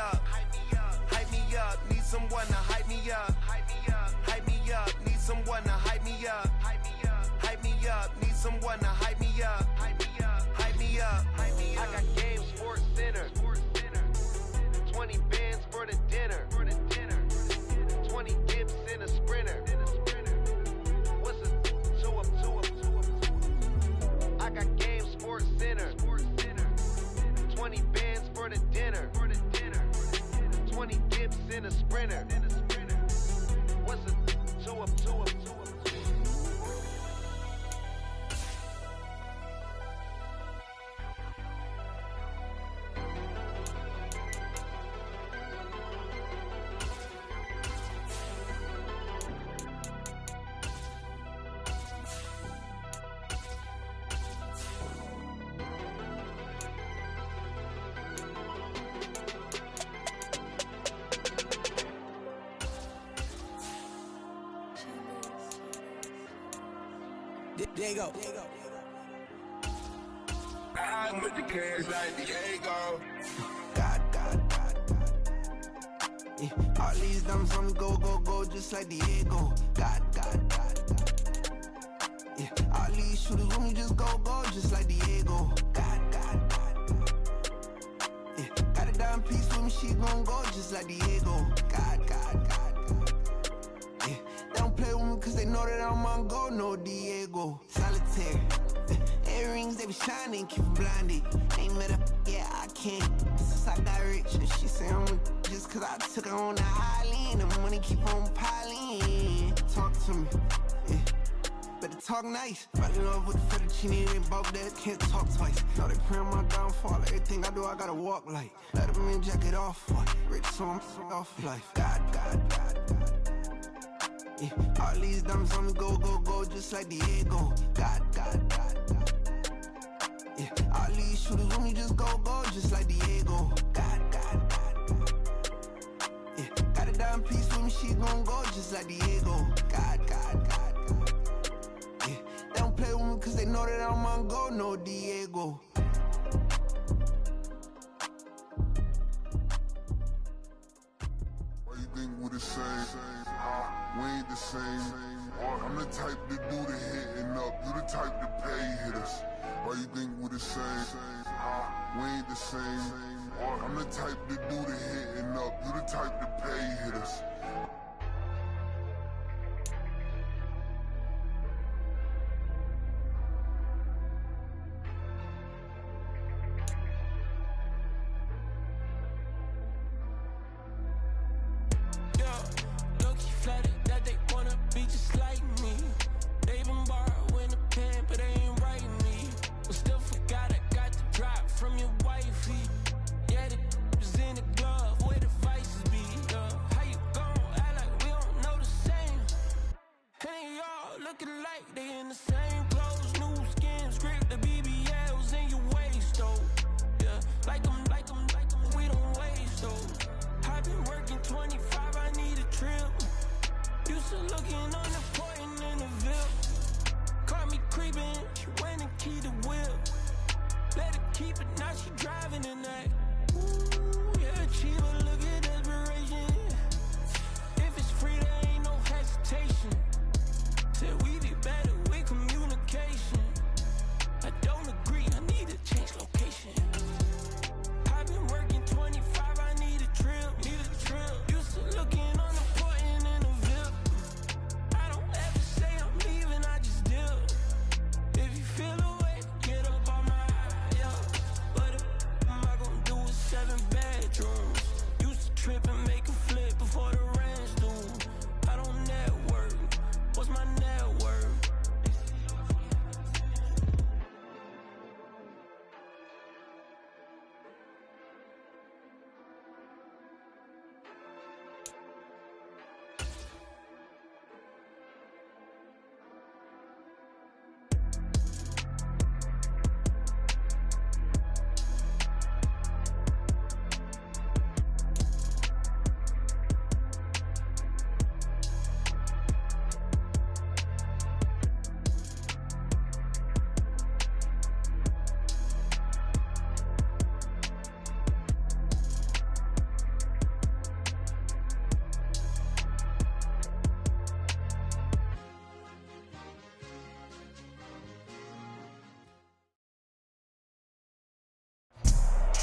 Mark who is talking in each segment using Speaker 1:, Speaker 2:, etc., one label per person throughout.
Speaker 1: up, hype me up, need someone to hype me up, hype me up, need someone to hype me up, hype me up, need someone to hype me up, hype me up. I got game, Sports Center, 20 bands for the dinner, 20 dips in a sprinter. What's a two up? I got game, Sports Center, 20 bands for the dinner, 20 dips in a sprinter. What's a two up?
Speaker 2: Diego.
Speaker 3: I'm with the cash like Diego.
Speaker 2: God. Yeah, all these diamonds on the go, just like Diego. God. Yeah, all these shooters with me just go, just like Diego. God. Yeah, got a dime piece with me, she gon' go just like Diego. God. Yeah, they don't play with me cause they know that I'm on go, no Diego. Solitaire, earrings they be shining, keep them blinded. Ain't met up, yeah I can't. Since I got rich, and she say I'm just cause I took her on the island. The money keep on piling. Talk to me, yeah. Better talk nice. Fell in love with the fettuccine, they both dead, can't talk twice. Now they praying my downfall. Everything I do, I gotta walk like. Let them in, jacket off, what? Rich, so I'm off life. God. Yeah, all these diamonds on the go, just like Diego. God. Yeah, all these shooters with me just go, just like Diego. God. Yeah, got a dime piece with me, she gon' go just like Diego. God. Yeah, they don't play with me cause they know that I'm on go, no Diego.
Speaker 3: Why you think we the same? We ain't the same. I'm the type to do the hitting up, you the type to pay hitters. Why you think we the same? We ain't the same. I'm the type to do the hitting up, you the type to pay hitters.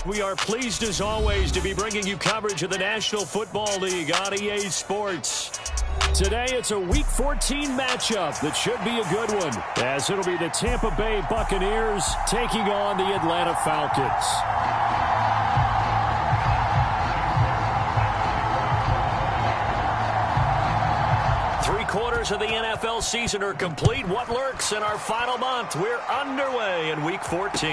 Speaker 4: We are pleased as always to be bringing you coverage of the National Football League on EA Sports. Today it's a Week 14 matchup that should be a good one, as it'll be the Tampa Bay Buccaneers taking on the Atlanta Falcons. Three-quarters of the NFL season are complete. What lurks in our final month? We're underway in Week 14.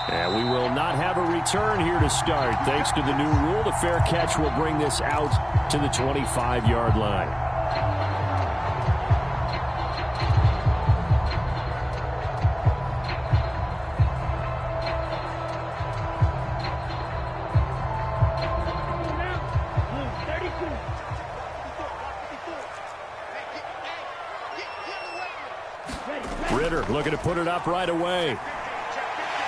Speaker 4: And we will not have a return here to start. Thanks to the new rule, the fair catch will bring this out to the 25-yard line. Looking to put it up right away.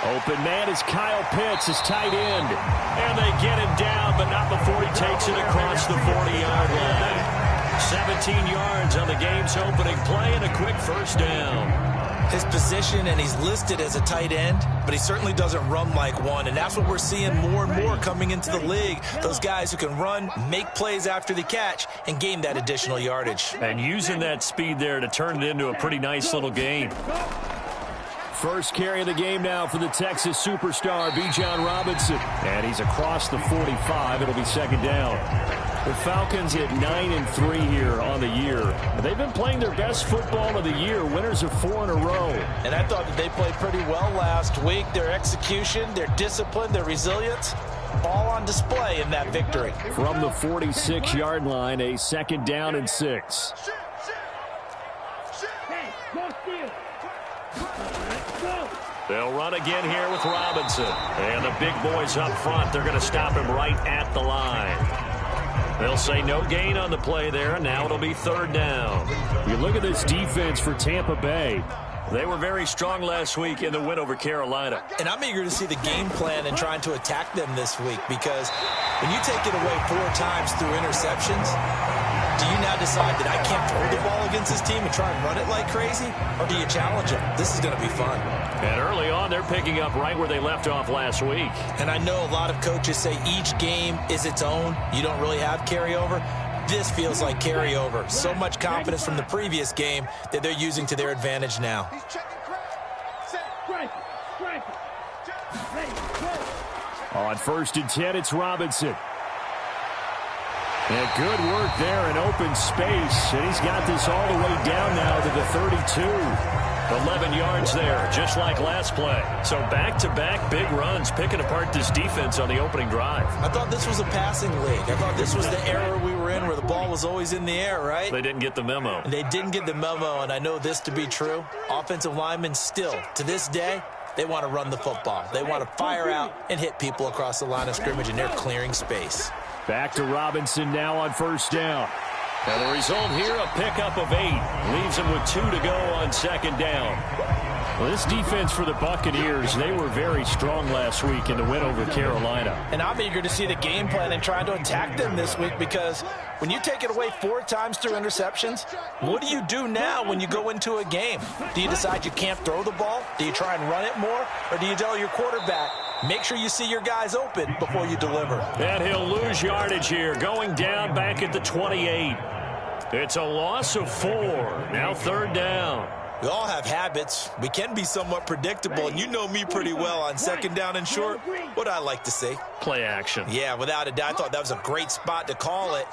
Speaker 4: Open man is Kyle Pitts, his tight end. And they get him down, but not before he takes it across the 40-yard line. 17 yards on the game's opening play and a quick first down.
Speaker 5: His position, and he's listed as a tight end, but he certainly doesn't run like one, and that's what we're seeing more and more coming into the league. Those guys who can run, make plays after the catch, and gain that additional yardage.
Speaker 4: And using that speed there to turn it into a pretty nice little gain. First carry of the game now for the Texas superstar, Bijan Robinson. And he's across the 45. It'll be second down. The Falcons at 9-3 here on the year. They've been playing their best football of the year, winners of 4 in a row.
Speaker 5: And I thought that they played pretty well last week. Their execution, their discipline, their resilience, all on display in that victory.
Speaker 4: From the 46-yard line, a second down and 6. They'll run again here with Robinson. And the big boys up front, they're going to stop him right at the line. They'll say no gain on the play there, and now it'll be third down. You look at this defense for Tampa Bay. They were very strong last week in the win over Carolina.
Speaker 5: And I'm eager to see the game plan and trying to attack them this week, because when you take it away 4 times through interceptions, do you now decide that I can't throw the ball against this team and try and run it like crazy? Or do you challenge them? This is going to be fun.
Speaker 4: And early on, they're picking up right where they left off last week.
Speaker 5: And I know a lot of coaches say each game is its own. You don't really have carryover. This feels like carryover. So much confidence from the previous game that they're using to their advantage now.
Speaker 4: On 1st and 10, it's Robinson. And good work there in open space. And he's got this all the way down now to the 32. 11 yards there, just like last play. So back-to-back big runs, picking apart this defense on the opening drive.
Speaker 5: I thought this was a passing league. I thought this was the era we were in where the ball was always in the air, right?
Speaker 4: They didn't get the memo.
Speaker 5: They didn't get the memo, and I know this to be true. Offensive linemen still, to this day, they want to run the football. They want to fire out and hit people across the line of scrimmage, and they're clearing space.
Speaker 4: Back to Robinson now on first down. And the result here, a pickup of 8. Leaves him with 2 to go on second down. Well, this defense for the Buccaneers, they were very strong last week in the win over Carolina.
Speaker 5: And I'm eager to see the game plan and trying to attack them this week, because when you take it away 4 times through interceptions, what do you do now when you go into a game? Do you decide you can't throw the ball? Do you try and run it more? Or do you tell your quarterback, make sure you see your guys open before you deliver?
Speaker 4: And he'll lose yardage here, going down back at the 28. It's a loss of 4. Now third down.
Speaker 5: We all have habits. We can be somewhat predictable, and you know me pretty well on second down and short. What I like to see?
Speaker 4: Play action.
Speaker 5: Yeah, without a doubt. I thought that was a great spot to call it.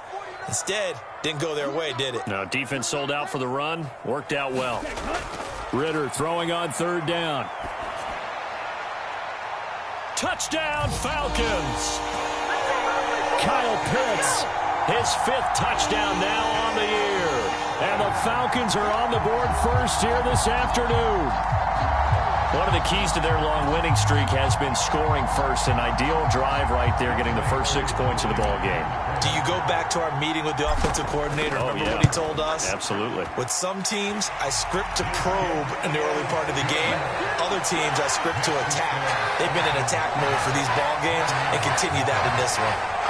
Speaker 5: Instead, didn't go their way, did it?
Speaker 4: No, defense sold out for the run. Worked out well. Ritter throwing on third down. Touchdown, Falcons. Kyle Pitts, his 5th touchdown now on the year. And the Falcons are on the board first here this afternoon. One of the keys to their long winning streak has been scoring first. An ideal drive right there, getting the first 6 points of the ball game.
Speaker 5: Do you go back to our meeting with the offensive coordinator? Remember what he told us?
Speaker 4: Absolutely.
Speaker 5: With some teams, I script to probe in the early part of the game. Other teams, I script to attack. They've been in attack mode for these ball games and continue that in this one.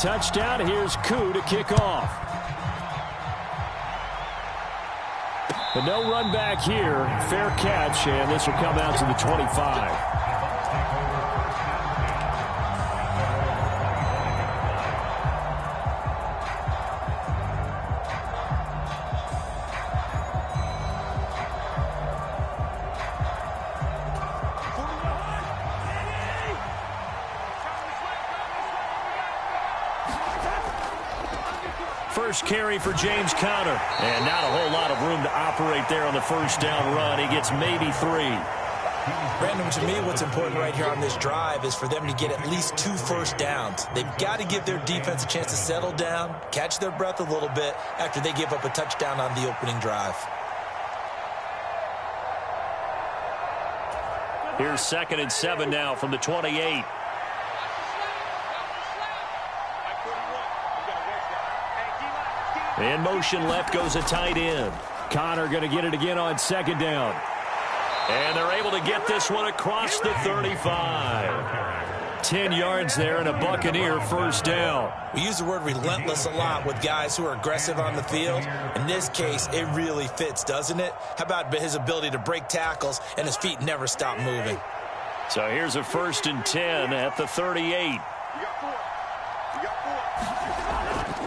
Speaker 4: touchdown. Here's Koo to kick off. But no run back here. Fair catch, and this will come out to the 25. First carry for James Conner. And not a whole lot of room to operate there on the first down run. He gets maybe 3.
Speaker 5: Brandon, to me, what's important right here on this drive is for them to get at least 2 first downs. They've got to give their defense a chance to settle down, catch their breath a little bit after they give up a touchdown on the opening drive.
Speaker 4: Here's 2nd and 7 now from the 28. In motion left goes a tight end. Conner going to get it again on 2nd down. And they're able to get this one across the 35. 10 yards there and a Buccaneer first down.
Speaker 5: We use the word relentless a lot with guys who are aggressive on the field. In this case, it really fits, doesn't it? How about his ability to break tackles and his feet never stop moving?
Speaker 4: So here's a 1st and 10 at the 38.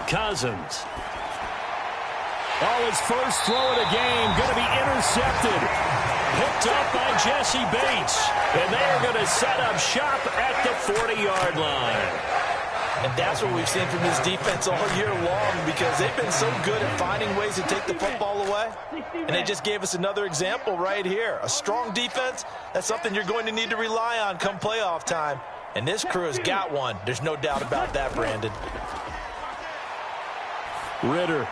Speaker 4: Cousins. Oh, his first throw of the game going to be intercepted. Picked up by Jesse Bates. And they are going to set up shop at the 40-yard line.
Speaker 5: And that's what we've seen from this defense all year long because they've been so good at finding ways to take the football away. And they just gave us another example right here. A strong defense, that's something you're going to need to rely on come playoff time. And this crew has got one. There's no doubt about that, Brandon.
Speaker 4: Ritter.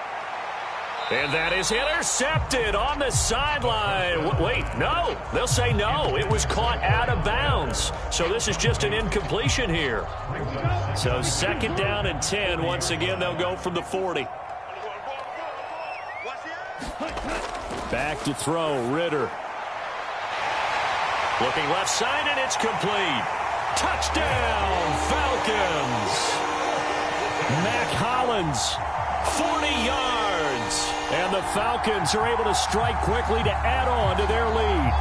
Speaker 4: And that is intercepted on the sideline. Wait, no. They'll say no. It was caught out of bounds. So this is just an incompletion here. So 2nd down and 10. Once again, they'll go from the 40. Back to throw, Ritter. Looking left side, and it's complete. Touchdown, Falcons. Mac Hollins, 40 yards. And the Falcons are able to strike quickly to add on to their lead.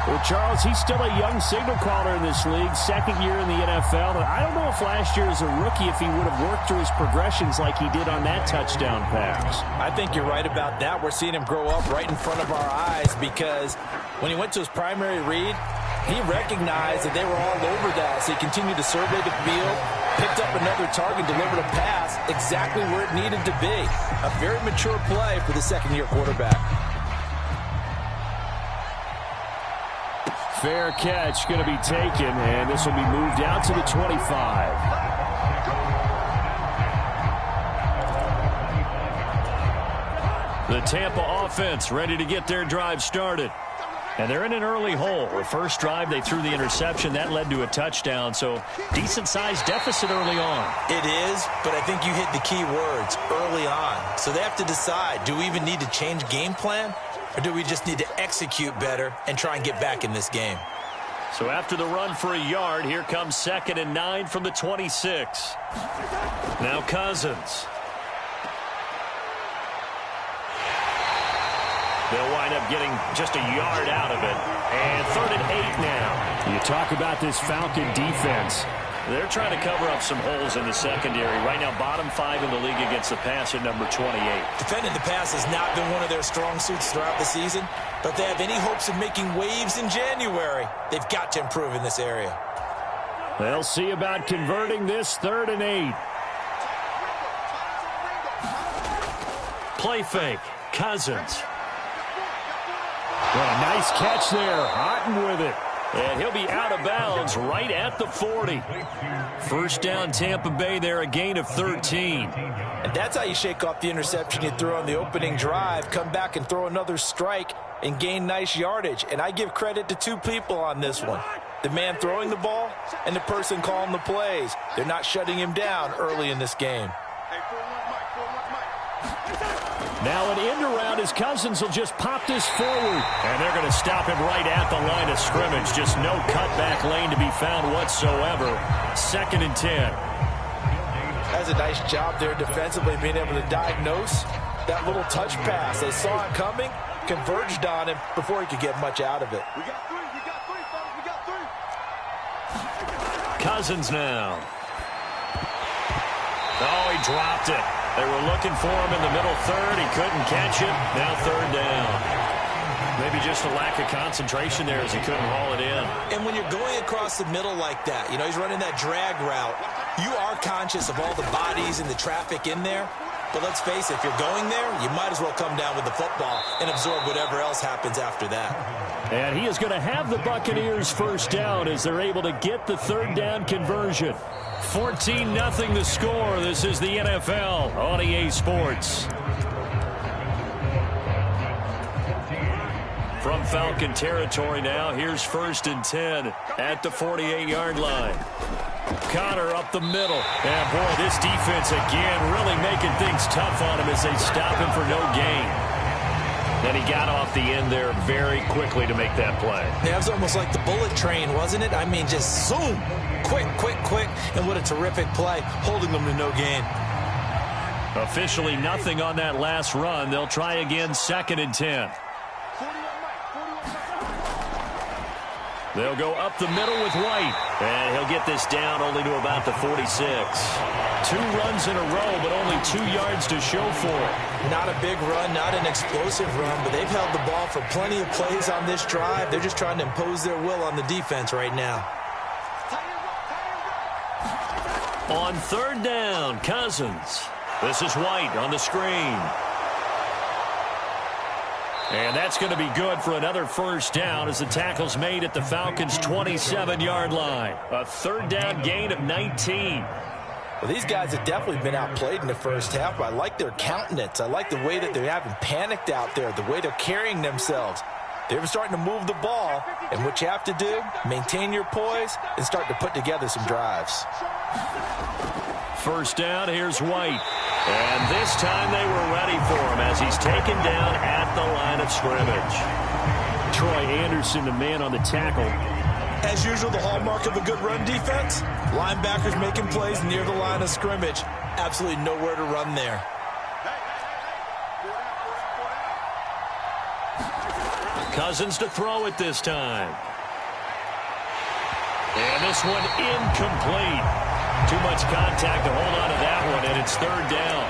Speaker 4: Well, Charles, he's still a young signal caller in this league, 2nd year in the NFL. And I don't know if last year as a rookie if he would have worked through his progressions like he did on that touchdown pass.
Speaker 5: I think you're right about that. We're seeing him grow up right in front of our eyes because when he went to his primary read, he recognized that they were all over that. So he continued to survey the field, picked up another target, delivered a pass exactly where it needed to be. A very mature play for the 2nd-year quarterback.
Speaker 4: Fair catch going to be taken, and this will be moved out to the 25. The Tampa offense ready to get their drive started. And they're in an early hole. The first drive, they threw the interception. That led to a touchdown, so decent-sized deficit early on.
Speaker 5: It is, but I think you hit the key words, early on. So they have to decide, do we even need to change game plan, or do we just need to execute better and try and get back in this game?
Speaker 4: So after the run for a yard, here comes 2nd and 9 from the 26. Now Cousins. They'll wind up getting just a yard out of it. And 3rd and 8 now. You talk about this Falcon defense. They're trying to cover up some holes in the secondary. Right now, bottom 5 in the league against the pass at number 28.
Speaker 5: Defending the pass has not been one of their strong suits throughout the season, but they have any hopes of making waves in January. They've got to improve in this area.
Speaker 4: They'll see about converting this 3rd and 8. Play fake. Cousins. Well, nice catch there. Otten with it. And he'll be out of bounds right at the 40. First down, Tampa Bay there, a gain of 13.
Speaker 5: And that's how you shake off the interception you threw on the opening drive. Come back and throw another strike and gain nice yardage. And I give credit to 2 people on this one. The man throwing the ball and the person calling the plays. They're not shutting him down early in this game.
Speaker 4: Now an end around as Cousins will just pop this forward. And they're going to stop him right at the line of scrimmage. Just no cutback lane to be found whatsoever. 2nd and 10.
Speaker 5: That's a nice job there defensively, being able to diagnose that little touch pass. They saw it coming, converged on him before he could get much out of it.
Speaker 6: We got three, fellas. We got three.
Speaker 4: Cousins now. Oh, he dropped it. They were looking for him in the middle third. He couldn't catch it. Now 3rd down. Maybe just a lack of concentration there as he couldn't haul it in.
Speaker 5: And when you're going across the middle like that, you know, he's running that drag route, you are conscious of all the bodies and the traffic in there. But let's face it, if you're going there, you might as well come down with the football and absorb whatever else happens after that.
Speaker 4: And he is going to have the Buccaneers 1st down as they're able to get the 3rd down conversion. 14-0 the score. This is the NFL on EA Sports. From Falcon territory now, here's 1st and 10 at the 48-yard line. Connor up the middle. And, boy, this defense again really making things tough on him as they stop him for no gain. Then he got off the end there very quickly to make that play.
Speaker 5: Yeah, it was almost like the bullet train, wasn't it? I mean, just zoom. Quick. And what a terrific play, holding them to no gain.
Speaker 4: Officially nothing on that last run. They'll try again, 2nd and 10. They'll go up the middle with White. And he'll get this down only to about the 46. 2 runs in a row, but only 2 yards to show for it.
Speaker 5: Not a big run, not an explosive run, but they've held the ball for plenty of plays on this drive. They're just trying to impose their will on the defense right now.
Speaker 4: On 3rd down, Cousins. This is White on the screen. And that's going to be good for another 1st down as the tackle's made at the Falcons' 27-yard line. A 3rd down gain of 19.
Speaker 5: Well, these guys have definitely been outplayed in the first half, but I like their countenance. I like the way that they haven't panicked out there, the way they're carrying themselves. They're starting to move the ball, and what you have to do, maintain your poise and start to put together some drives.
Speaker 4: 1st down, here's White. And this time they were ready for him as he's taken down at the line of scrimmage. Troy Anderson, the man on the tackle.
Speaker 5: As usual, the hallmark of a good run defense, linebackers making plays near the line of scrimmage. Absolutely nowhere to run there.
Speaker 4: Cousins to throw it this time. And this one incomplete. Too much contact to hold on to that one, and it's 3rd down.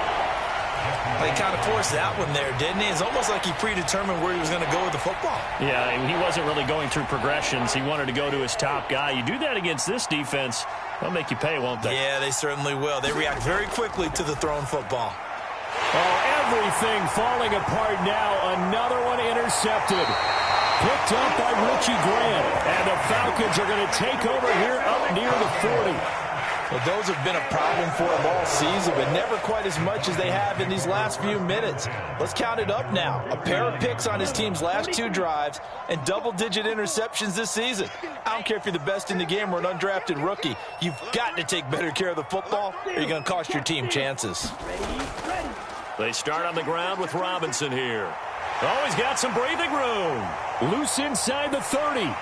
Speaker 5: He kind of forced that one there, didn't he? It's almost like he predetermined where he was going to go with the football.
Speaker 4: Yeah, he wasn't really going through progressions. He wanted to go to his top guy. You do that against this defense, they'll make you pay, won't they?
Speaker 5: Yeah, they certainly will. They react very quickly to the thrown football.
Speaker 4: Oh, everything falling apart now. Another one intercepted. Picked up by Richie Grant. And the Falcons are going to take over here up near the 40.
Speaker 5: Well, those have been a problem for them all season, but never quite as much as they have in these last few minutes. Let's count it up now. A pair of picks on his team's last 2 drives and double-digit interceptions this season. I don't care if you're the best in the game or an undrafted rookie. You've got to take better care of the football or you're going to cost your team chances.
Speaker 4: They start on the ground with Robinson here. Oh, he's got some breathing room. Loose inside the 30.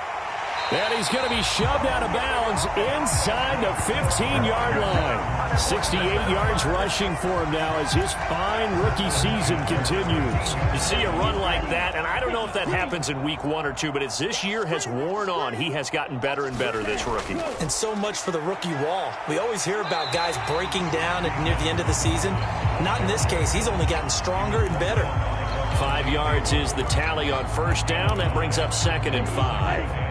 Speaker 4: And he's going to be shoved out of bounds inside the 15-yard line. 68 yards rushing for him now as his fine rookie season continues. You see a run like that, and I don't know if that happens in week 1 or 2, but as this year has worn on, he has gotten better and better, this rookie.
Speaker 5: And so much for the rookie wall. We always hear about guys breaking down near the end of the season. Not in this case. He's only gotten stronger and better.
Speaker 4: 5 yards is the tally on 1st down. That brings up 2nd and 5.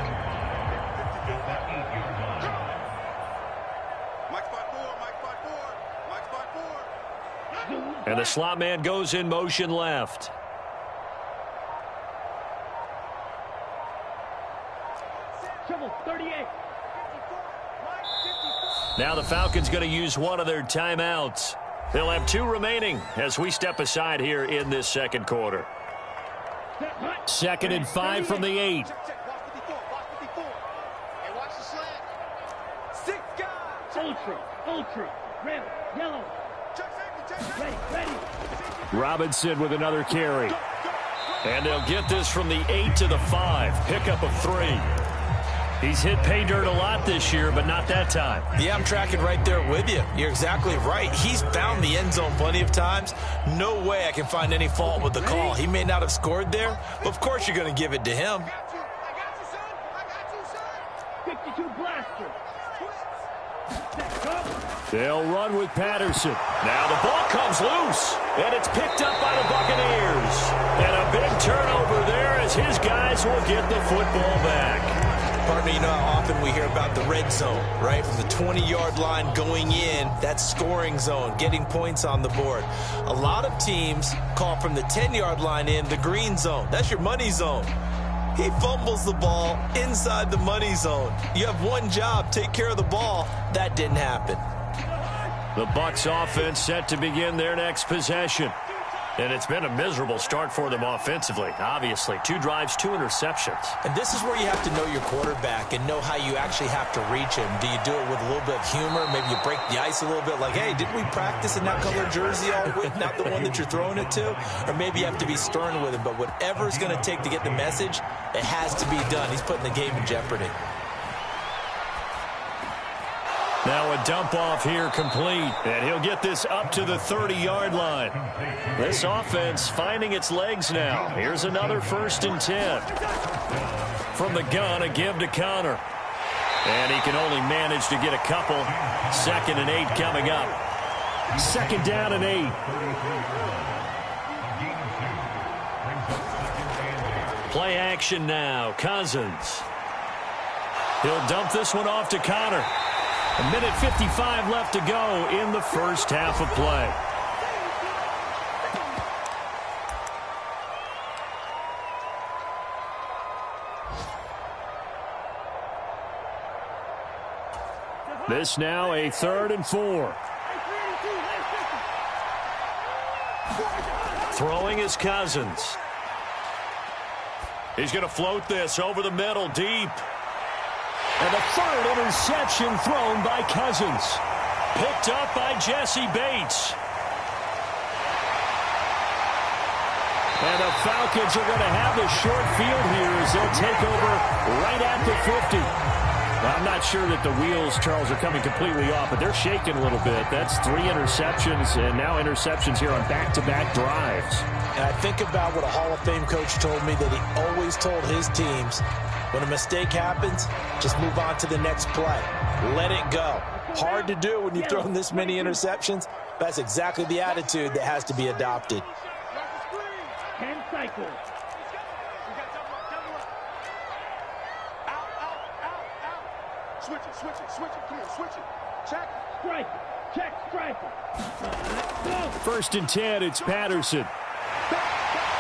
Speaker 4: And the slot man goes in motion left. Now the Falcons going to use one of their timeouts. They'll have 2 remaining as we step aside here in this 2nd quarter. 2nd and 5 from the 8.
Speaker 6: Ultra, red, yellow. Ready.
Speaker 4: Robinson with another carry. And they'll get this from the 8 to the 5. Pickup of 3. He's hit pay dirt a lot this year, but not that time.
Speaker 5: Yeah, I'm tracking right there with you. You're exactly right. He's found the end zone plenty of times. No way I can find any fault with the call. He may not have scored there, but of course you're going to give it to him.
Speaker 6: 52 blaster.
Speaker 4: They'll run with Patterson. Now the ball comes loose, and it's picked up by the Buccaneers. And a big turnover there as his guys will get the football back.
Speaker 5: Pardon me, you know how often we hear about the red zone, right? From the 20-yard line going in, that's scoring zone, getting points on the board. A lot of teams call from the 10-yard line in the green zone. That's your money zone. He fumbles the ball inside the money zone. You have one job, take care of the ball. That didn't happen.
Speaker 4: The Bucs offense set to begin their next possession. And it's been a miserable start for them offensively, obviously. 2 drives, 2 interceptions.
Speaker 5: And this is where you have to know your quarterback and know how you actually have to reach him. Do you do it with a little bit of humor? Maybe you break the ice a little bit like, hey, didn't we practice in that color jersey all week, not the one that you're throwing it to? Or maybe you have to be stern with him. But whatever it's going to take to get the message, it has to be done. He's putting the game in jeopardy.
Speaker 4: Now a dump off here complete, and he'll get this up to the 30-yard line. This offense finding its legs now. Here's another 1st and 10. From the gun, a give to Connor. And he can only manage to get a couple. 2nd and 8 coming up. 2nd down and 8. Play action now. Cousins. He'll dump this one off to Connor. 1:55 left to go in the first half of play. This now a 3rd and 4. Throwing is Cousins. He's going to float this over the middle deep. And the 3rd interception thrown by Cousins. Picked up by Jesse Bates. And the Falcons are going to have the short field here as they'll take over right at the 50. Now, I'm not sure that the wheels, Charles, are coming completely off, but they're shaking a little bit. That's 3 interceptions and now interceptions here on back-to-back drives.
Speaker 5: And I think about what a Hall of Fame coach told me that he always told his teams, when a mistake happens, just move on to the next play. Let it go. Hard to do when you've thrown this many interceptions. That's exactly the attitude that has to be adopted.
Speaker 6: 10 cycles.
Speaker 7: Switch it. Come on, switch it. Check.
Speaker 6: Strike it. Check, strike it. Go.
Speaker 4: 1st and 10, it's Patterson.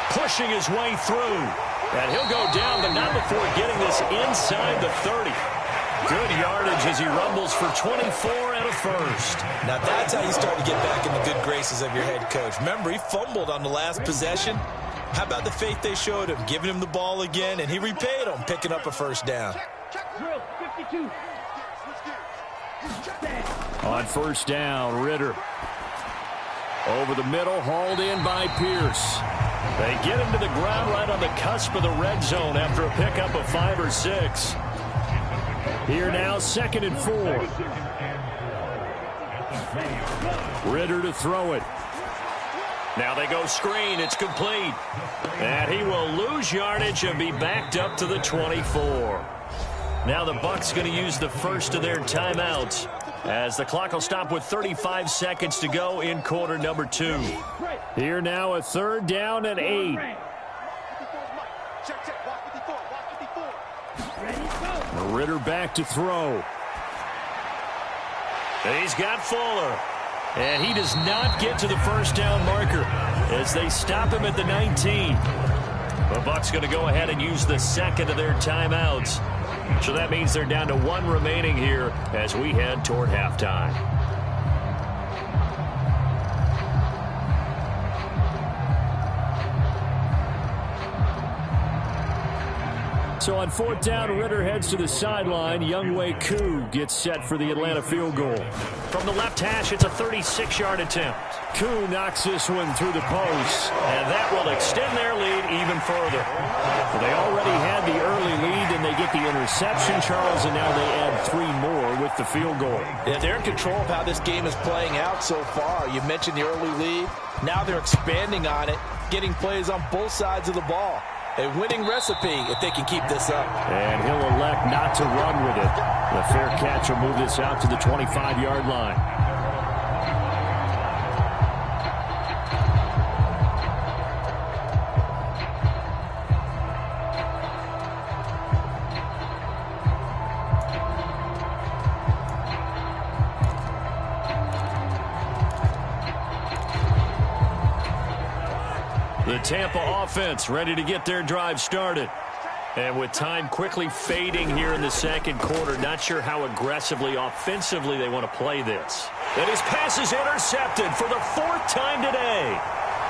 Speaker 4: Pushing his way through. And he'll go down, but not before getting this inside the 30. Good yardage as he rumbles for 24 and a 1st.
Speaker 5: Now that's how you start to get back in the good graces of your head coach. Remember, he fumbled on the last possession. How about the faith they showed him, giving him the ball again, and he repaid him, picking up a 1st down.
Speaker 6: Drill, 52.
Speaker 4: On 1st down, Ritter. Over the middle, hauled in by Pierce. They get him to the ground right on the cusp of the red zone after a pickup of 5 or 6. Here now, 2nd and 4. Ritter to throw it. Now they go screen. It's complete. And he will lose yardage and be backed up to the 24. Now the Bucs going to use the first of their timeouts as the clock will stop with 35 seconds to go in quarter number 2. Here now a 3rd down and 8. Ritter back to throw. He's got Fuller. And he does not get to the 1st down marker as they stop him at the 19. The Bucs going to go ahead and use the 2nd of their timeouts. So that means they're down to 1 remaining here as we head toward halftime. So on 4th down, Ritter heads to the sideline. Younghoe Koo gets set for the Atlanta field goal. From the left hash, it's a 36-yard attempt. Koo knocks this one through the post, and that will extend their lead even further. Well, they already had the early lead, and they get the interception, Charles, and now they add 3 more with the field goal.
Speaker 5: Yeah, they're in control of how this game is playing out so far. You mentioned the early lead. Now they're expanding on it, getting plays on both sides of the ball. A winning recipe if they can keep this up.
Speaker 4: And he'll elect not to run with it. The fair catch will move this out to the 25-yard line. The Tampa offense ready to get their drive started. And with time quickly fading here in the second quarter, not sure how aggressively, offensively they want to play this. And his pass is intercepted for the 4th time today.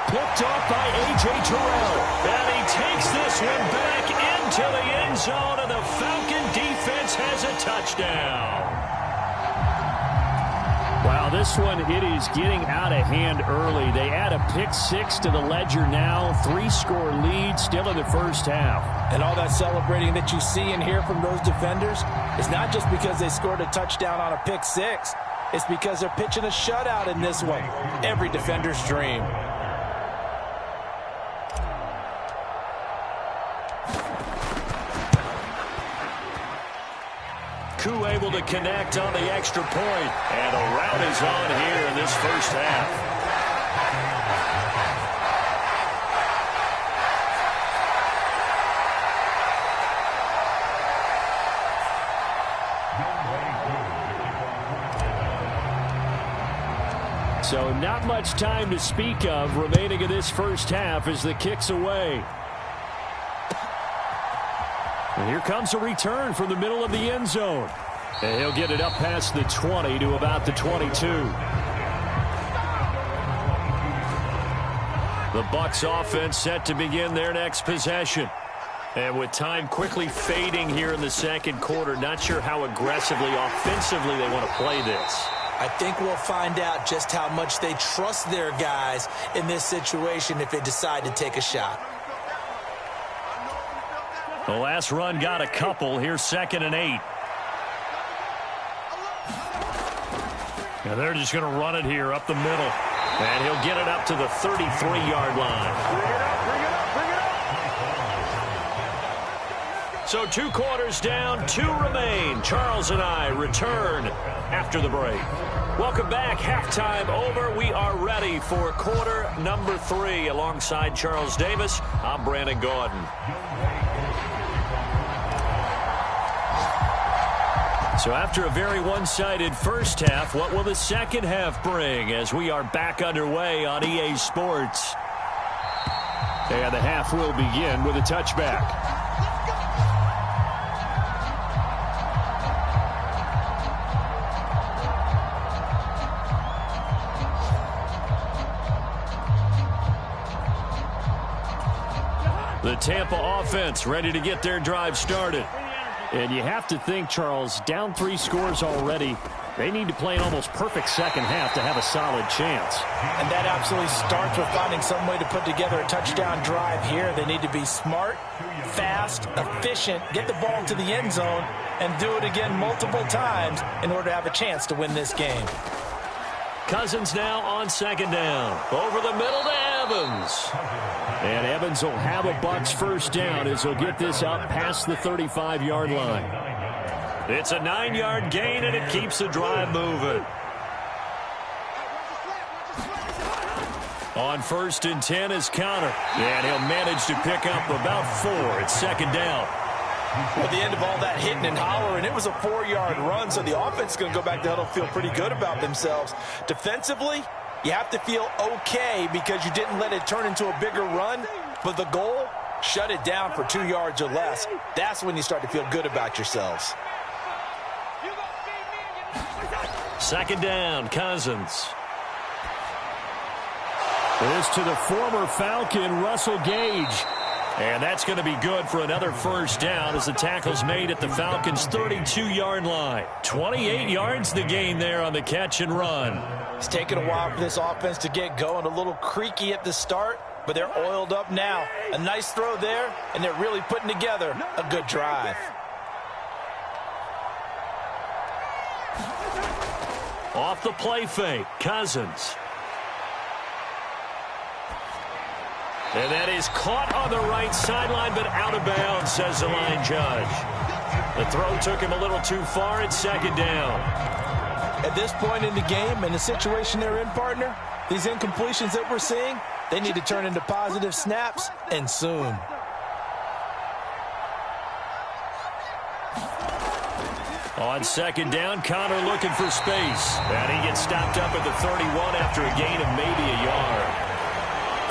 Speaker 4: Picked off by A.J. Terrell. And he takes this one back into the end zone, and the Falcon defense has a touchdown. Wow, this one, it is getting out of hand early. They add a pick-6 to the ledger now. 3-score lead still in the first half.
Speaker 5: And all that celebrating that you see and hear from those defenders is not just because they scored a touchdown on a pick-6. It's because they're pitching a shutout in this one. Every defender's dream.
Speaker 4: Koo able to connect on the extra point. And a rout is on here in this first half. So not much time to speak of remaining in this first half as the kick's away. And here comes a return from the middle of the end zone. And he'll get it up past the 20 to about the 22. The Bucs offense set to begin their next possession. And with time quickly fading here in the second quarter, not sure how aggressively, offensively they want to play this.
Speaker 5: I think we'll find out just how much they trust their guys in this situation if they decide to take a shot.
Speaker 4: The last run got a couple. Here's 2nd and 8. Now they're just going to run it here up the middle. And he'll get it up to the 33-yard line. So 2 quarters down, 2 remain. Charles and I return after the break. Welcome back. Halftime over. We are ready for quarter number 3. Alongside Charles Davis, I'm Brandon Gordon. So after a very one-sided first half, what will the second half bring as we are back underway on EA Sports? And the half will begin with a touchback. The Tampa offense ready to get their drive started. And you have to think, Charles, down 3 scores already. They need to play an almost perfect second half to have a solid chance.
Speaker 5: And that absolutely starts with finding some way to put together a touchdown drive here. They need to be smart, fast, efficient, get the ball to the end zone, and do it again multiple times in order to have a chance to win this game.
Speaker 4: Cousins now on 2nd down. Over the middle to Evans. And Evans will have a Bucs first down as he'll get this out past the 35-yard line. It's a 9-yard gain, and it keeps the drive moving. On 1st and 10 is Connor. And he'll manage to pick up about 4. It's 2nd down.
Speaker 5: At the end of all that hitting and hollering, it was a 4-yard run, so the offense is going to go back to huddle, feel pretty good about themselves. Defensively, you have to feel okay because you didn't let it turn into a bigger run, but the goal, shut it down for 2 yards or less. That's when you start to feel good about yourselves.
Speaker 4: 2nd down, Cousins. This to the former Falcon, Russell Gage. And that's going to be good for another first down as the tackle's made at the Falcons' 32-yard line. 28 yards the gain there on the catch and run.
Speaker 5: It's taken a while for this offense to get going. A little creaky at the start, but they're oiled up now. A nice throw there, and they're really putting together a good drive.
Speaker 4: Off the play fake, Cousins. And that is caught on the right sideline, but out of bounds, says the line judge. The throw took him a little too far. It's second down.
Speaker 5: At this point in the game and the situation they're in, partner, these incompletions that we're seeing, they need to turn into positive snaps, and soon.
Speaker 4: On second down, Connor looking for space. And he gets stopped up at the 31 after a gain of maybe a yard.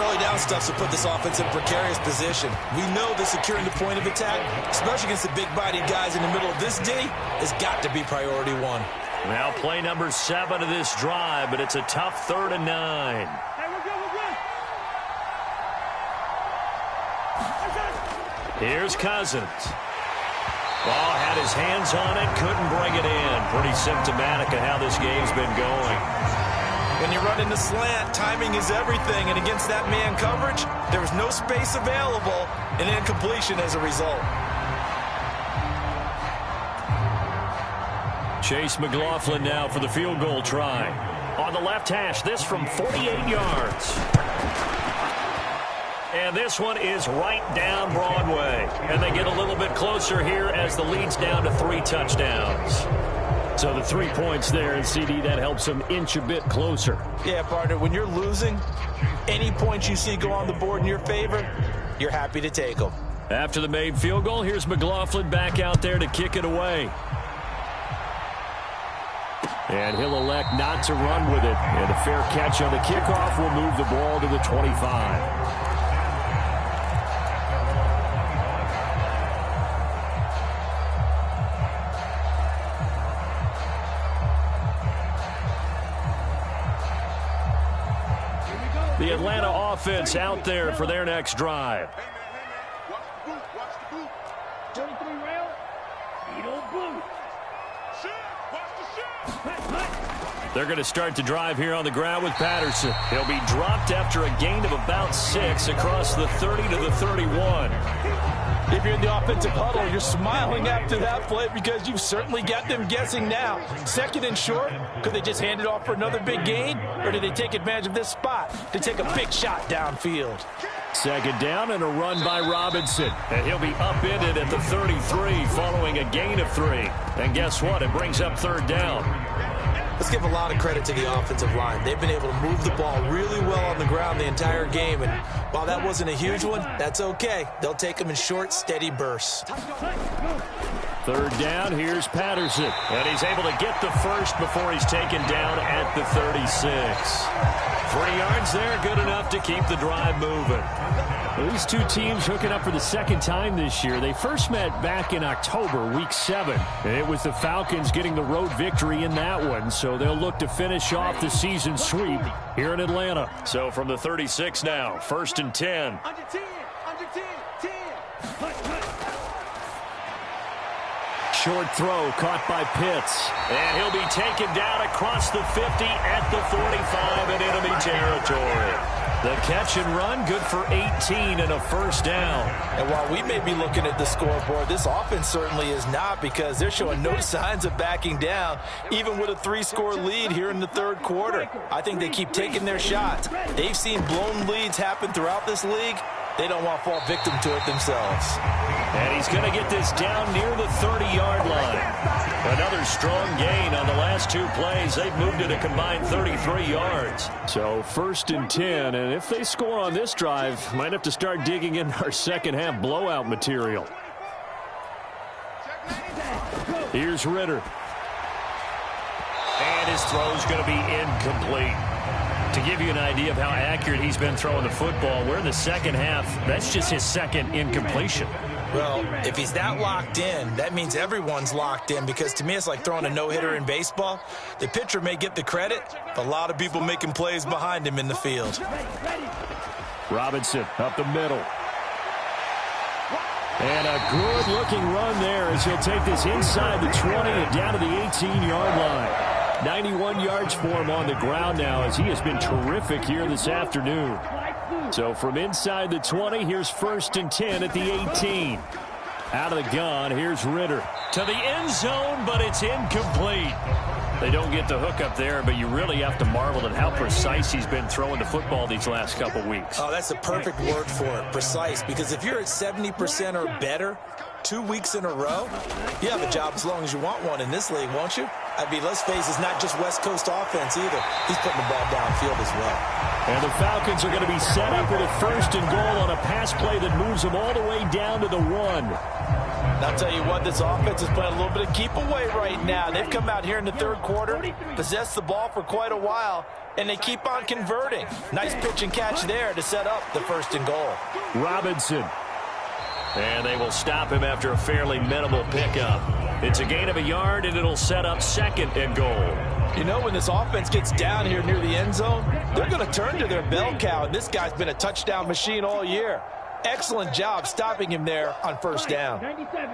Speaker 5: Early down stuff to put this offense in a precarious position. We know that securing the point of attack, especially against the big-bodied guys in the middle of this D, has got to be priority one.
Speaker 4: Now play number 7 of this drive, but it's a tough 3rd and 9.
Speaker 6: Hey, we're good.
Speaker 4: Here's Cousins. Ball had his hands on it, couldn't bring it in. Pretty symptomatic of how this game's been going.
Speaker 5: When you run in the slant, timing is everything, and against that man coverage, there was no space available, and incompletion as a result.
Speaker 4: Chase McLaughlin now for the field goal try. On the left hash, this from 48 yards. And this one is right down Broadway. And they get a little bit closer here as the lead's down to 3 touchdowns. So the 3 points there, and CD, that helps them inch a bit closer.
Speaker 5: Yeah, partner, when you're losing, any points you see go on the board in your favor, you're happy to take them.
Speaker 4: After the made field goal, here's McLaughlin back out there to kick it away. And he'll elect not to run with it. And a fair catch on the kickoff will move the ball to the 25. The Atlanta offense out there for their next drive.
Speaker 7: Watch the boot. Watch the boot.
Speaker 6: 23 round. Speed on boot.
Speaker 4: They're going to start the drive here on the ground with Patterson. He'll be dropped after a gain of about 6 across the 30 to the 31.
Speaker 5: If you're in the offensive huddle, you're smiling after that play because you've certainly got them guessing now. 2nd and short, could they just hand it off for another big gain? Or did they take advantage of this spot to take a big shot downfield?
Speaker 4: 2nd down and a run by Robinson. And he'll be upended at the 33 following a gain of 3. And guess what? It brings up 3rd down.
Speaker 5: Let's give a lot of credit to the offensive line. They've been able to move the ball really well on the ground the entire game. And while that wasn't a huge one, that's okay. They'll take them in short, steady bursts.
Speaker 4: 3rd down, here's Patterson. And he's able to get the first before he's taken down at the 36. 3 yards there, good enough to keep the drive moving. Well, these two teams hooking up for the 2nd time this year. They first met back in October, week 7. And it was the Falcons getting the road victory in that one. So they'll look to finish off the season sweep here in Atlanta. So from the 36 now, 1st and 10.
Speaker 6: Under 10. Under 10. 10.
Speaker 4: Short throw caught by Pitts. And he'll be taken down across the 50 at the 45 in enemy territory. The catch and run, good for 18 and a first down.
Speaker 5: And while we may be looking at the scoreboard, this offense certainly is not, because they're showing no signs of backing down, even with a 3-score lead here in the 3rd quarter. I think they keep taking their shots. They've seen blown leads happen throughout this league. They don't want to fall victim to it themselves.
Speaker 4: And he's going to get this down near the 30-yard line. Another strong gain on the last 2 plays. They've moved it a combined 33 yards. So 1st and 10, and if they score on this drive, might have to start digging in our second-half blowout material. Here's Ritter. And his throw's going to be incomplete. To give you an idea of how accurate he's been throwing the football, we're in the 2nd half. That's just his 2nd incompletion.
Speaker 5: Well, if he's that locked in, that means everyone's locked in, because to me it's like throwing a no-hitter in baseball. The pitcher may get the credit, but a lot of people making plays behind him in the field.
Speaker 4: Robinson up the middle. And a good-looking run there as he'll take this inside the 20 and down to the 18-yard line. 91 yards for him on the ground now as he has been terrific here this afternoon. So from inside the 20, here's 1st and 10 at the 18. Out of the gun, here's Ritter. To the end zone, but it's incomplete. They don't get the hook up there, but you really have to marvel at how precise he's been throwing the football these last couple weeks.
Speaker 5: Oh, that's the perfect word for it, precise, because if you're at 70% or better 2 weeks in a row, you have a job as long as you want one in this league, won't you? I mean, let's face it, it's not just West Coast offense either. He's putting the ball downfield as well.
Speaker 4: And the Falcons are going to be set up with a 1st and goal on a pass play that moves them all the way down to the 1.
Speaker 5: And I'll tell you what, this offense is playing a little bit of keep away right now. They've come out here in the 3rd quarter, possessed the ball for quite a while, and they keep on converting. Nice pitch and catch there to set up the 1st and goal.
Speaker 4: Robinson. And they will stop him after a fairly minimal pickup. It's a gain of a yard, and it'll set up 2nd and goal.
Speaker 5: You know, when this offense gets down here near the end zone, they're going to turn to their bell cow, and this guy's been a touchdown machine all year. Excellent job stopping him there on 1st down.
Speaker 6: 97.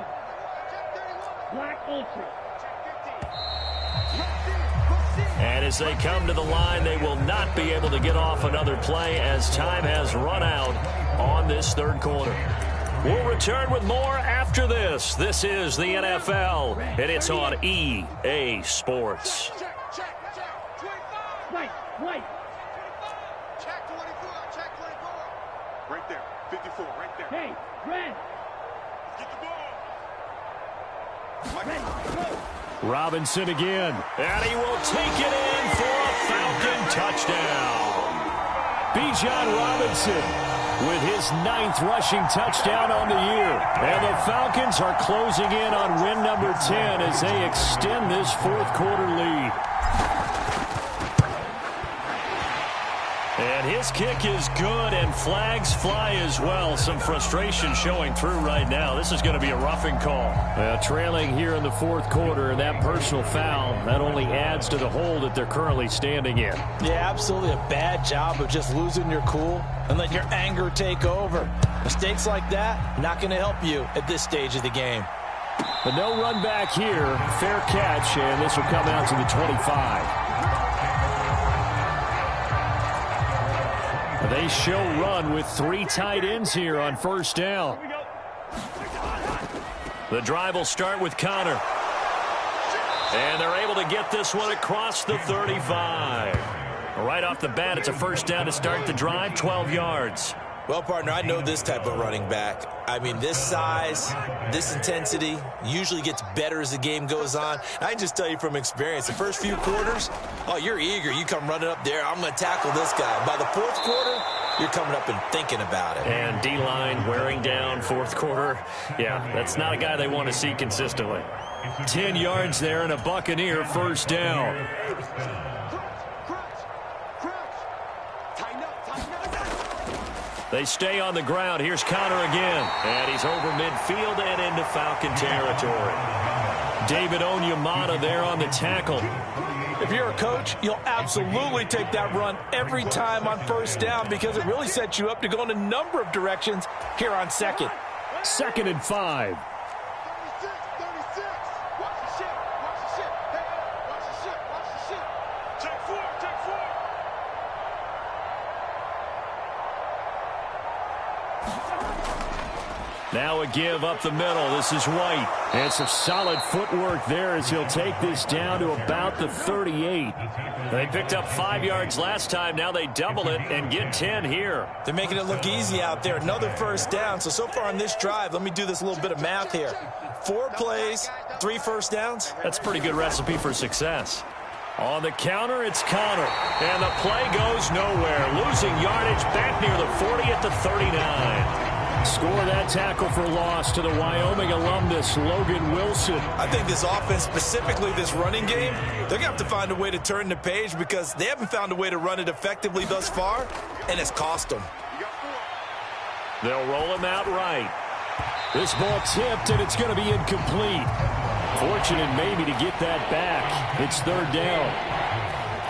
Speaker 6: Black Ultra.
Speaker 4: And as they come to the line, they will not be able to get off another play as time has run out on this 3rd quarter. We'll return with more after this. This is the NFL, and it's on EA Sports.
Speaker 6: White.
Speaker 7: Check 24, check 24. Right there, 54, right there.
Speaker 6: Hey, red.
Speaker 7: Get the ball.
Speaker 6: Red, go.
Speaker 4: Robinson again, and he will take it in for a Falcon touchdown. Bijan Robinson with his 9th rushing touchdown on the year. And the Falcons are closing in on win number 10 as they extend this 4th quarter lead. And his kick is good, and flags fly as well. Some frustration showing through right now. This is going to be a roughing call. Trailing here in the 4th quarter, and that personal foul, that only adds to the hole that they're currently standing in.
Speaker 5: Yeah, absolutely a bad job of just losing your cool and letting your anger take over. Mistakes like that, not going to help you at this stage of the game.
Speaker 4: But no run back here. Fair catch, and this will come out to the 25. They show run with 3 tight ends here on 1st down. The drive will start with Connor. And they're able to get this one across the 35. Right off the bat, it's a 1st down to start the drive, 12 yards.
Speaker 5: Well, partner, I know this type of running back. I mean, this size, this intensity usually gets better as the game goes on. I can just tell you from experience, the first few quarters, oh, you're eager. You come running up there, I'm going to tackle this guy. By the 4th quarter, you're coming up and thinking about it.
Speaker 4: And D-line wearing down 4th quarter. Yeah, that's not a guy they want to see consistently. 10 yards there and a Buccaneer 1st down. They stay on the ground. Here's Connor again. And he's over midfield and into Falcon territory. David Onyemata there on the tackle.
Speaker 5: If you're a coach, you'll absolutely take that run every time on 1st down because it really sets you up to go in a number of directions here on 2nd.
Speaker 4: 2nd and 5.
Speaker 7: 36. Watch the shit. Hey, watch the shit. Check 4.
Speaker 4: Now a give up the middle. This is White. And some solid footwork there as he'll take this down to about the 38. They picked up 5 yards last time. Now they double it and get 10 here.
Speaker 5: They're making it look easy out there. Another 1st down. So far on this drive, let me do this little bit of math here. 4 plays, 3 1st downs.
Speaker 4: That's a pretty good recipe for success. On the counter, it's Connor. And the play goes nowhere. Losing yardage back near the 40 at the 39. Score that tackle for loss to the Wyoming alumnus, Logan Wilson.
Speaker 5: I think this offense, specifically this running game, they're going to have to find a way to turn the page because they haven't found a way to run it effectively thus far, and it's cost them.
Speaker 4: They'll roll him out right. This ball tipped, and it's going to be incomplete. Fortunate maybe to get that back. It's 3rd down.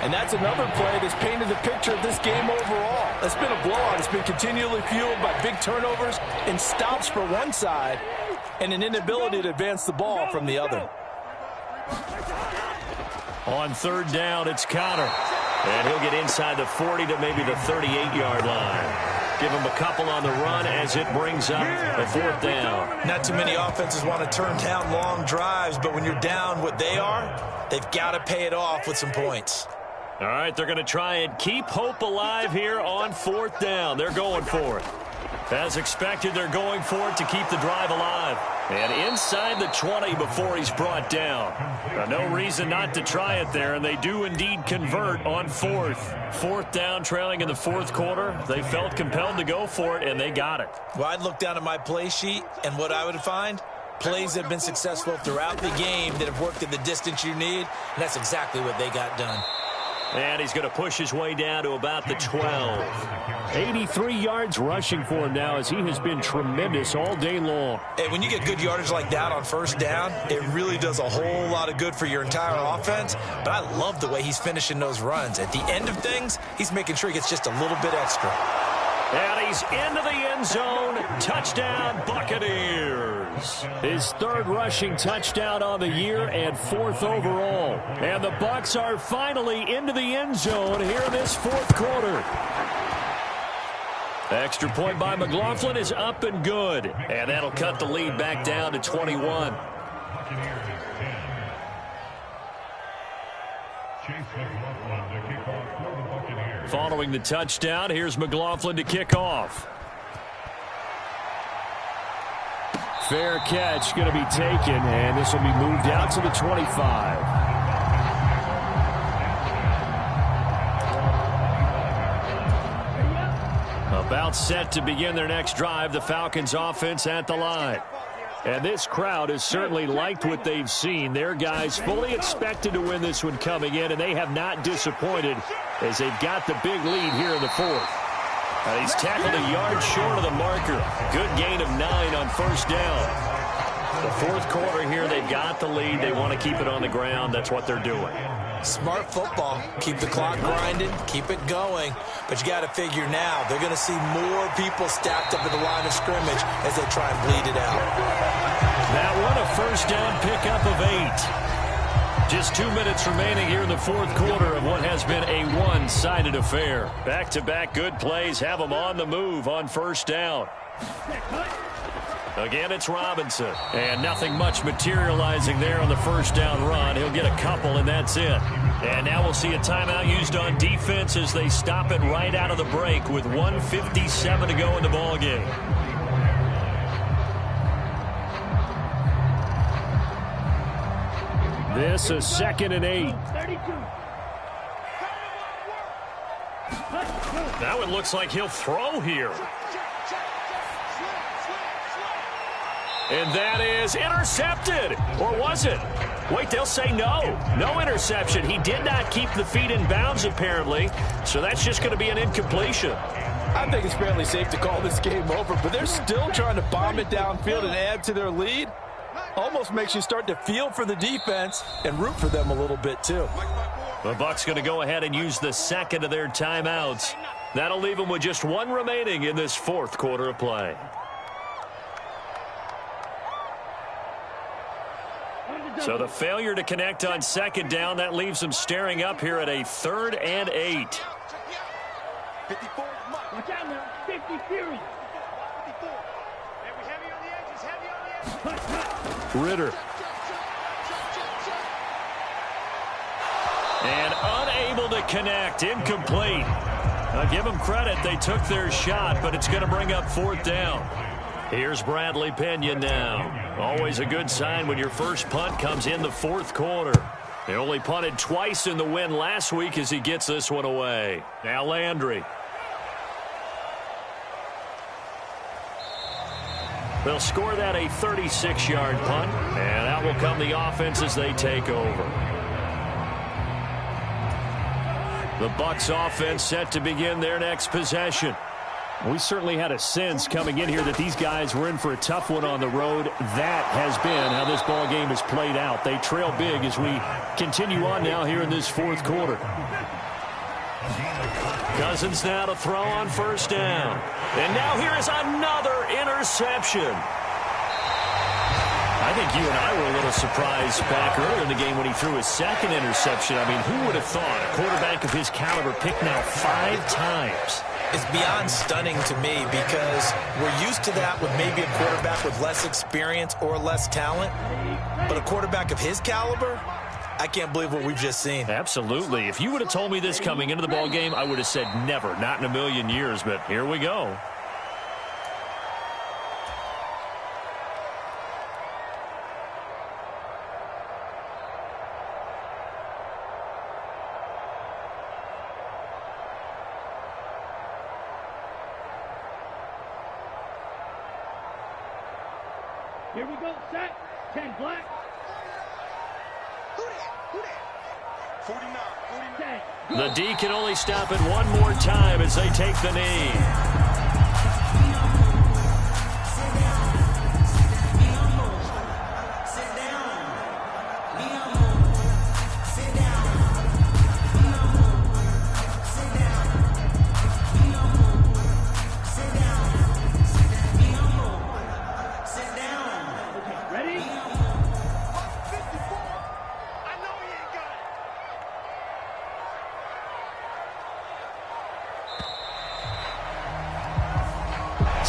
Speaker 5: And that's another play that's painted the picture of this game overall. It's been a blowout. It's been continually fueled by big turnovers and stops for one side and an inability to advance the ball from the other.
Speaker 4: On third down, it's Connor. And he'll get inside the 40 to maybe the 38-yard line. Give him a couple on the run as it brings up a fourth down.
Speaker 5: Not too many offenses want to turn down long drives, but when you're down what they are, they've got to pay it off with some points.
Speaker 4: All right, they're going to try and keep hope alive here on fourth down. They're going for it. As expected, they're going for it to keep the drive alive. And inside the 20 before he's brought down. No reason not to try it there, and they do indeed convert on fourth. Fourth down, trailing in the fourth quarter. They felt compelled to go for it, and they got it.
Speaker 5: Well, I'd look down at my play sheet, and what I would find, plays that have been successful throughout the game that have worked at the distance you need, and that's exactly what they got done.
Speaker 4: And he's going to push his way down to about the 12. 83 yards rushing for him now as he has been tremendous all day long.
Speaker 5: And when you get good yardage like that on first down, it really does a whole lot of good for your entire offense. But I love the way he's finishing those runs. At the end of things, he's making sure he gets just a little bit extra.
Speaker 4: And he's into the end zone. Touchdown, Buccaneers. His third rushing touchdown on the year and fourth overall. And the Bucs are finally into the end zone here in this fourth quarter. Extra point by McLaughlin is up and good. And that'll cut the lead back down to 21. Following the touchdown, here's McLaughlin to kick off. Fair catch going to be taken, and this will be moved out to the 25. About set to begin their next drive, the Falcons offense at the line. And this crowd has certainly liked what they've seen. Their guys fully expected to win this one coming in, and they have not disappointed as they've got the big lead here in the fourth. He's tackled a yard short of the marker. Good gain of 9 on first down. The fourth quarter here, they've got the lead. They want to keep it on the ground. That's what they're doing.
Speaker 5: Smart football. Keep the clock grinding. Keep it going. But you got to figure now they're going to see more people stacked up at the line of scrimmage as they try and bleed it out.
Speaker 4: That one, a first down pickup of 8. Just 2 minutes remaining here in the fourth quarter of what has been a one-sided affair. Back-to-back good plays have them on the move on first down. Again, it's Robinson. And nothing much materializing there on the first down run. He'll get a couple, and that's it. And now we'll see a timeout used on defense as they stop it right out of the break with 1:57 to go in the ballgame. This is 2nd and 8. Now it looks like he'll throw here. And that is intercepted. Or was it? Wait, they'll say no. No interception. He did not keep the feet in bounds, apparently. So that's just going to be an incompletion.
Speaker 5: I think it's fairly safe to call this game over, but they're still trying to bomb it downfield and add to their lead. Almost makes you start to feel for the defense and root for them a little bit, too.
Speaker 4: The Bucs going to go ahead and use the second of their timeouts. That'll leave them with just one remaining in this fourth quarter of play. So the failure to connect on second down, that leaves them staring up here at a 3rd and 8.
Speaker 6: 54. Watch out now. 50 series. 54. Heavy on the edges. Heavy on the edges.
Speaker 4: Ritter. And unable to connect. Incomplete. Now give them credit. They took their shot, but it's going to bring up 4th down. Here's Bradley Pena now. Always a good sign when your first punt comes in the fourth quarter. They only punted twice in the win last week as he gets this one away. Now Landry. They'll score that a 36-yard punt, and out will come the offense as they take over. The Bucs offense set to begin their next possession. We certainly had a sense coming in here that these guys were in for a tough one on the road. That has been how this ball game has played out. They trail big as we continue on now here in this fourth quarter. Cousins now to throw on first down. And now here is another interception. I think you and I were a little surprised back earlier in the game when he threw his second interception. I mean, who would have thought a quarterback of his caliber picked now 5 times?
Speaker 5: It's beyond stunning to me because we're used to that with maybe a quarterback with less experience or less talent. But a quarterback of his caliber, I can't believe what we've just seen.
Speaker 4: Absolutely. If you would have told me this coming into the ball game, I would have said never, not in a million years. But here we go.
Speaker 6: Here we go, set, 10 black.
Speaker 7: Who that? 49.
Speaker 4: The D can only stop it one more time as they take the knee.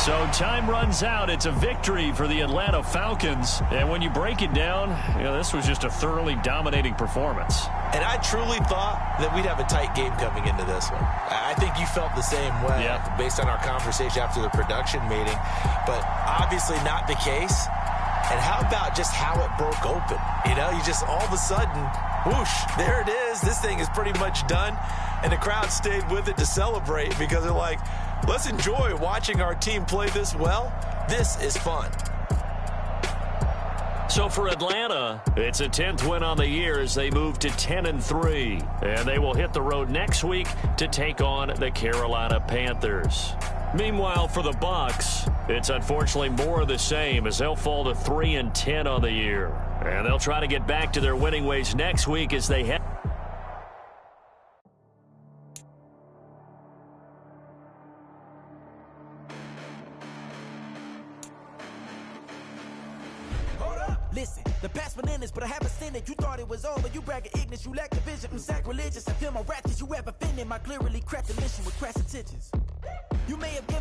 Speaker 4: So time runs out. It's a victory for the Atlanta Falcons. And when you break it down, this was just a thoroughly dominating performance.
Speaker 5: And I truly thought that we'd have a tight game coming into this one. I think you felt the same way based on our conversation after the production meeting. But obviously not the case. And how about just how it broke open? You just all of a sudden, whoosh, there it is. This thing is pretty much done. And the crowd stayed with it to celebrate because they're like, let's enjoy watching our team play this well. This is fun.
Speaker 4: So for Atlanta, it's a 10th win on the year as they move to 10-3. And they will hit the road next week to take on the Carolina Panthers. Meanwhile, for the Bucs, it's unfortunately more of the same as they'll fall to 3-10 on the year. And they'll try to get back to their winning ways next week as they head.
Speaker 8: Listen, the past bananas, but I haven't seen it. You thought it was over, you bragging ignorance, you lack the vision. I'm sacrilegious, I feel my wrath, cause you ever offended my clearly crafted mission with crass intentions. You may have given